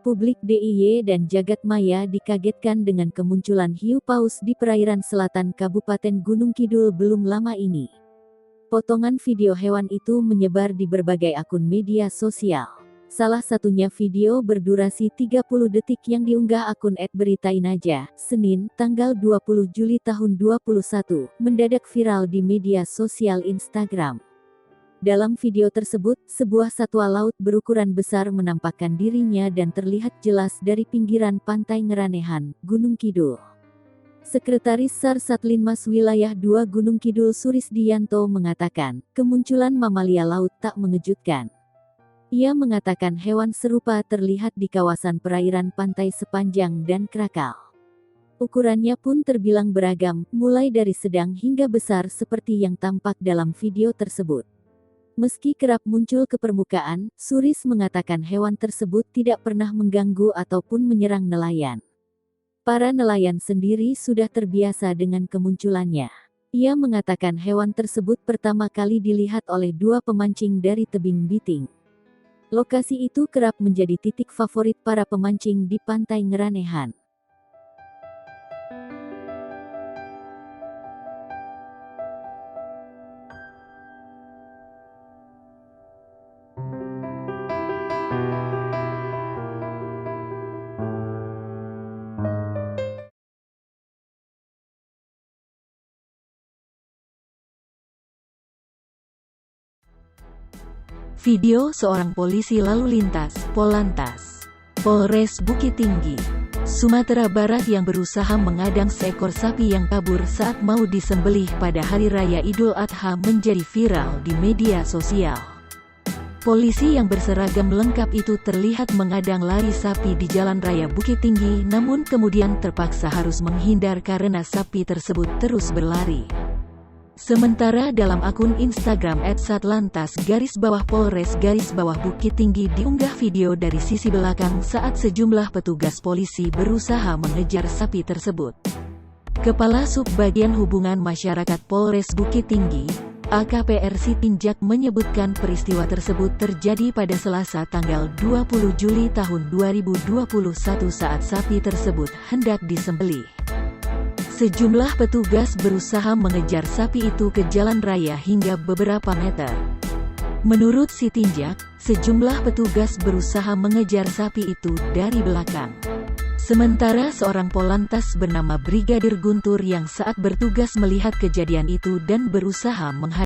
Publik DIY dan jagat maya dikagetkan dengan kemunculan hiu paus di perairan selatan Kabupaten Gunung Kidul belum lama ini. Potongan video hewan itu menyebar di berbagai akun media sosial. Salah satunya video berdurasi 30 detik yang diunggah akun @beritainaja, Senin, tanggal 20 Juli tahun 2021, mendadak viral di media sosial Instagram. Dalam video tersebut, sebuah satwa laut berukuran besar menampakkan dirinya dan terlihat jelas dari pinggiran pantai Ngeranehan, Gunung Kidul. Sekretaris SAR Satlinmas Wilayah 2 Gunung Kidul Surisdiyanto mengatakan, kemunculan mamalia laut tak mengejutkan. Ia mengatakan hewan serupa terlihat di kawasan perairan pantai Sepanjang dan Krakal. Ukurannya pun terbilang beragam, mulai dari sedang hingga besar seperti yang tampak dalam video tersebut. Meski kerap muncul ke permukaan, Suris mengatakan hewan tersebut tidak pernah mengganggu ataupun menyerang nelayan. Para nelayan sendiri sudah terbiasa dengan kemunculannya. Ia mengatakan hewan tersebut pertama kali dilihat oleh 2 pemancing dari tebing Biting. Lokasi itu kerap menjadi titik favorit para pemancing di pantai Ngeranehan. Video seorang polisi lalu lintas, Polantas, Polres Bukit Tinggi, Sumatera Barat yang berusaha mengadang seekor sapi yang kabur saat mau disembelih pada Hari Raya Idul Adha menjadi viral di media sosial. Polisi yang berseragam lengkap itu terlihat mengadang lari sapi di Jalan Raya Bukit Tinggi, namun kemudian terpaksa harus menghindar karena sapi tersebut terus berlari. Sementara dalam akun Instagram @satlantas_Polres_Bukit Tinggi diunggah video dari sisi belakang saat sejumlah petugas polisi berusaha mengejar sapi tersebut. Kepala Subbagian Hubungan Masyarakat Polres Bukit Tinggi, AKP Sitinjak menyebutkan peristiwa tersebut terjadi pada Selasa tanggal 20 Juli tahun 2021 saat sapi tersebut hendak disembelih. Sejumlah petugas berusaha mengejar sapi itu ke jalan raya hingga beberapa meter. Menurut Sitinjak, sejumlah petugas berusaha mengejar sapi itu dari belakang. Sementara seorang Polantas bernama Brigadir Guntur yang saat bertugas melihat kejadian itu dan berusaha menghadang